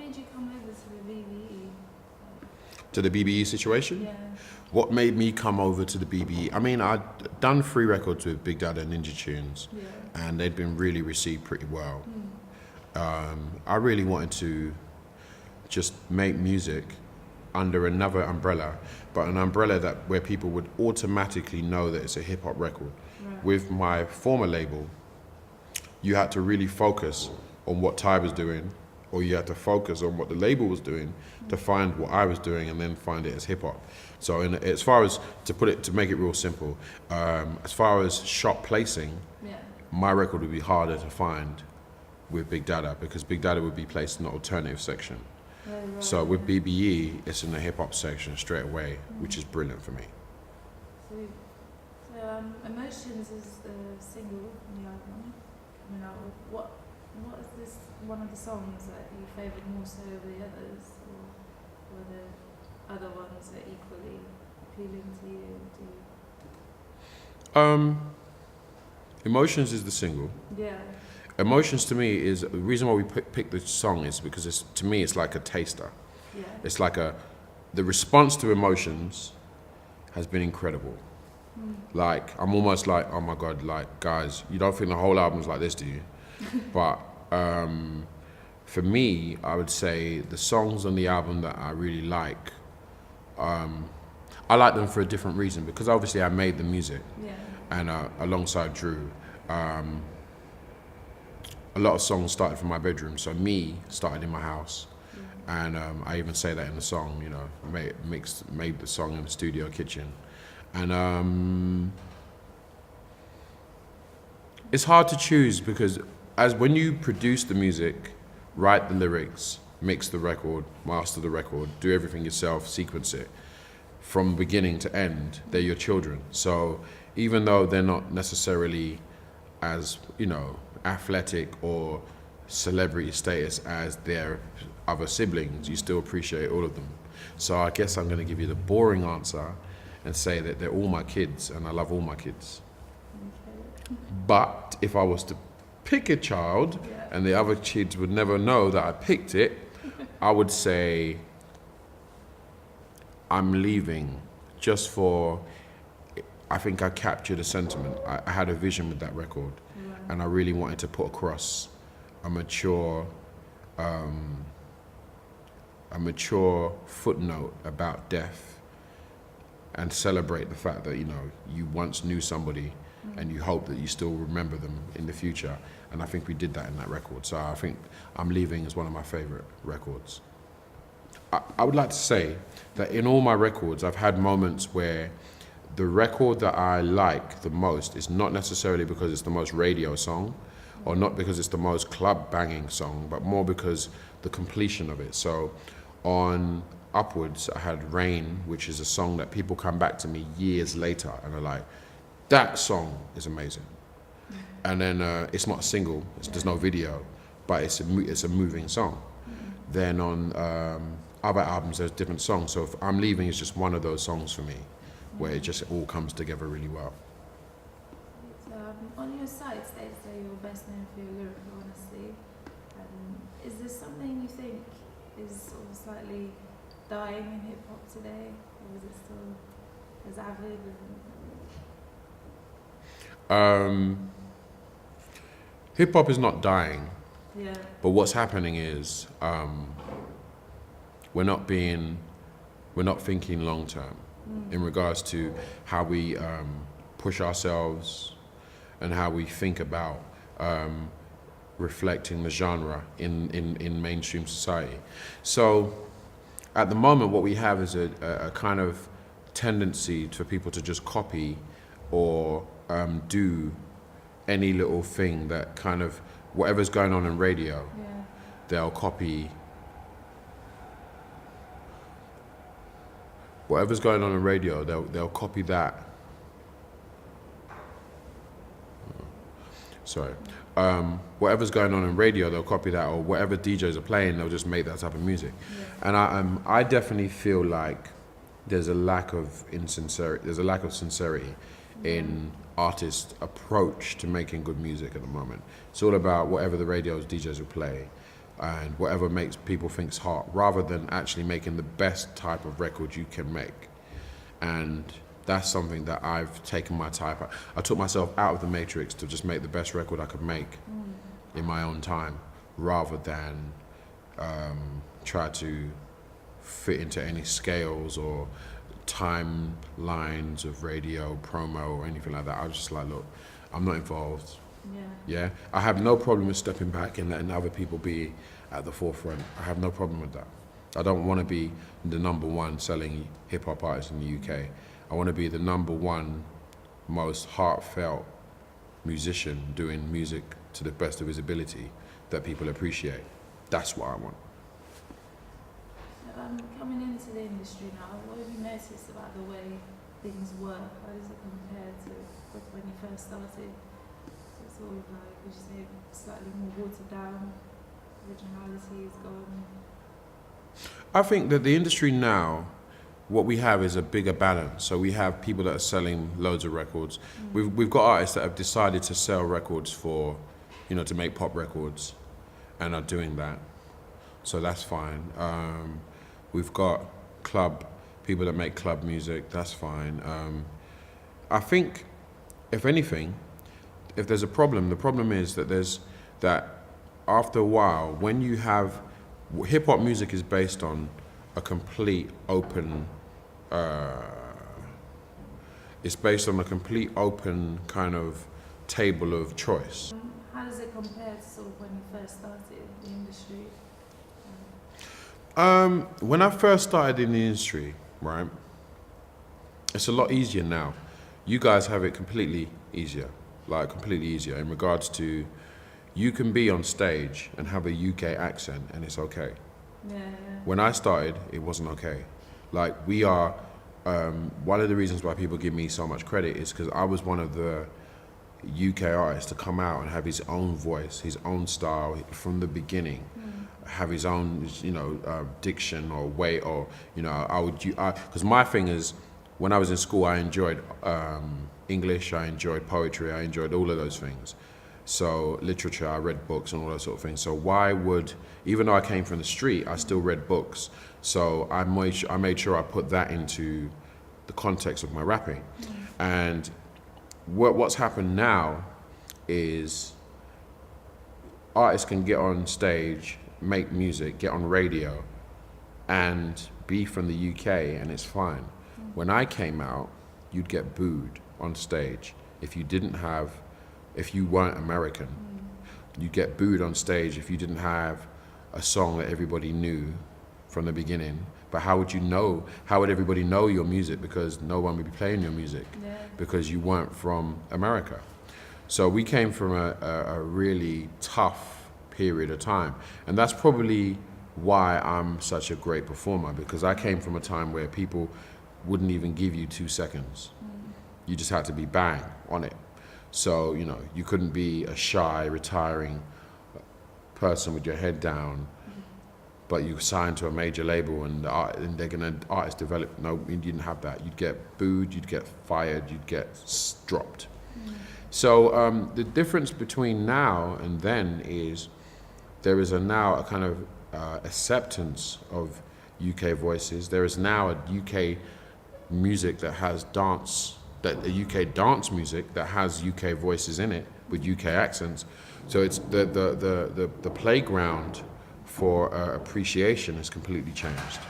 made you come over to the BBE? To the BBE situation? Yeah. What made me come over to the BBE? I mean, I'd done 3 records with Big Dada and Ninja Tunes, Yeah. and they'd been really received pretty well. Mm. I really wanted to just make music under another umbrella, but an umbrella that where people would automatically know that it's a hip hop record. Right. With my former label, you had to really focus on what Ty was doing, or you had to focus on what the label was doing to find what I was doing and then find it as hip hop. So as far as, to make it real simple, as far as shop placing, Yeah. my record would be harder to find with Big Dada because Big Dada would be placed in the alternative section. Oh, right, So with yeah. BBE, it's in the hip hop section straight away, which is brilliant for me. So, Emotions is the single from the album. Coming out. What is this one of the songs that you favoured more so over the others, or were the other ones that equally appealing to you? Emotions is the single. Yeah. Emotions to me is the reason why we picked the song is because to me it's like a taster. Yeah. It's like the response to Emotions has been incredible. Like I'm almost like, oh my god, like guys, you don't think the whole album's like this, do you? But for me, I would say the songs on the album that I really like, I like them for a different reason because obviously I made the music Yeah. and alongside Drew. A lot of songs started from my bedroom, so Me started in my house. And I even say that in the song, you know, made the song in the studio kitchen. And it's hard to choose because when you produce the music, write the lyrics, mix the record, master the record, do everything yourself, sequence it, from beginning to end, they're your children. So even though they're not necessarily as, you know, athletic or celebrity status as their other siblings, you still appreciate all of them. So I guess I'm going to give you the boring answer and say that they're all my kids and I love all my kids. Okay. But if I was to pick a child Yeah. and the other kids would never know that I picked it, I would say I'm leaving just for, I think I captured a sentiment. I had a vision with that record. Right. And I really wanted to put across a mature footnote about death and celebrate the fact that, you know, you once knew somebody and you hope that you still remember them in the future. And I think we did that in that record. So I think I'm Leaving is one of my favorite records. I would like to say that in all my records, I've had moments where the record that I like the most is not necessarily because it's the most radio song or not because it's the most club banging song, but more because the completion of it. So on Upwards, I had Rain, which is a song that people come back to me years later and are like, that song is amazing. And then it's not a single, there's no video, but it's a moving song. Then on other albums, there's different songs. So if I'm Leaving is just one of those songs for me, where it just all comes together really well. On your site, it states that you're best known for your lyrical honesty. Is there something you think is sort of slightly dying in hip hop today, or is it still as avid? Hip hop is not dying, Yeah. but what's happening is we're not thinking long term in regards to how we push ourselves and how we think about reflecting the genre in mainstream society. So at the moment, what we have is a kind of tendency for people to just copy or do any little thing that kind of, whatever's going on in radio, Yeah. they'll copy. Whatever's going on in radio, they'll copy that. Sorry. Whatever's going on in radio, they'll copy that, or whatever DJs are playing, they'll just make that type of music. Yeah. And I definitely feel like there's a lack of sincerity in artists' approach to making good music at the moment. It's all about whatever the radio's DJs will play. and whatever makes people think's hot, rather than actually making the best type of record you can make. And that's something that I've taken my time. I took myself out of the matrix to just make the best record I could make in my own time, rather than try to fit into any scales or timelines of radio promo or anything like that. I was just like, look, I'm not involved. Yeah, I have no problem with stepping back and letting other people be at the forefront. I have no problem with that. I don't want to be the number one selling hip hop artist in the UK. I want to be the number one most heartfelt musician doing music to the best of his ability that people appreciate. That's what I want. Coming into the industry now, what have you noticed about the way things work? How does it compare to when you first started? It's all like, would you say, slightly more watered down, originality is gone? I think that the industry now, what we have is a bigger balance. So we have people that are selling loads of records. We've got artists that have decided to sell records for, to make pop records, and are doing that. So that's fine. We've got people that make club music. That's fine. I think, if anything, if there's a problem, the problem is that after a while, when you have hip hop music is based on a complete open. It's based on a complete open kind of table of choice. How does it compare to sort of when you first started the industry? When I first started in the industry, right, it's a lot easier now. You guys have it completely easier in regards to you can be on stage and have a UK accent and it's okay. Yeah. When I started, it wasn't okay. Like, we are, one of the reasons why people give me so much credit is because I was one of the UK artists to come out and have his own voice, his own style from the beginning. Have his own, diction or way, or, because my thing is, when I was in school, I enjoyed English, I enjoyed poetry, I enjoyed all of those things. So literature, I read books and all that sort of thing. So why would, even though I came from the street, I still read books. So I made sure I put that into the context of my rapping. And what's happened now is artists can get on stage, make music, get on radio, and be from the UK, and it's fine. When I came out, you'd get booed on stage if you weren't American. You'd get booed on stage if you didn't have a song that everybody knew from the beginning. But how would everybody know your music? Because no one would be playing your music because you weren't from America. So we came from a really tough period of time. And that's probably why I'm such a great performer, because I came from a time where people wouldn't even give you 2 seconds. You just had to be bang on it. So, you couldn't be a shy, retiring person with your head down, but you signed to a major label and they're gonna artist develop. No, you didn't have that. You'd get booed, you'd get fired, you'd get dropped. So the difference between now and then is there is now a kind of acceptance of UK voices. There is now a UK music that has a UK dance music that has UK voices in it with UK accents. So it's the playground for appreciation has completely changed.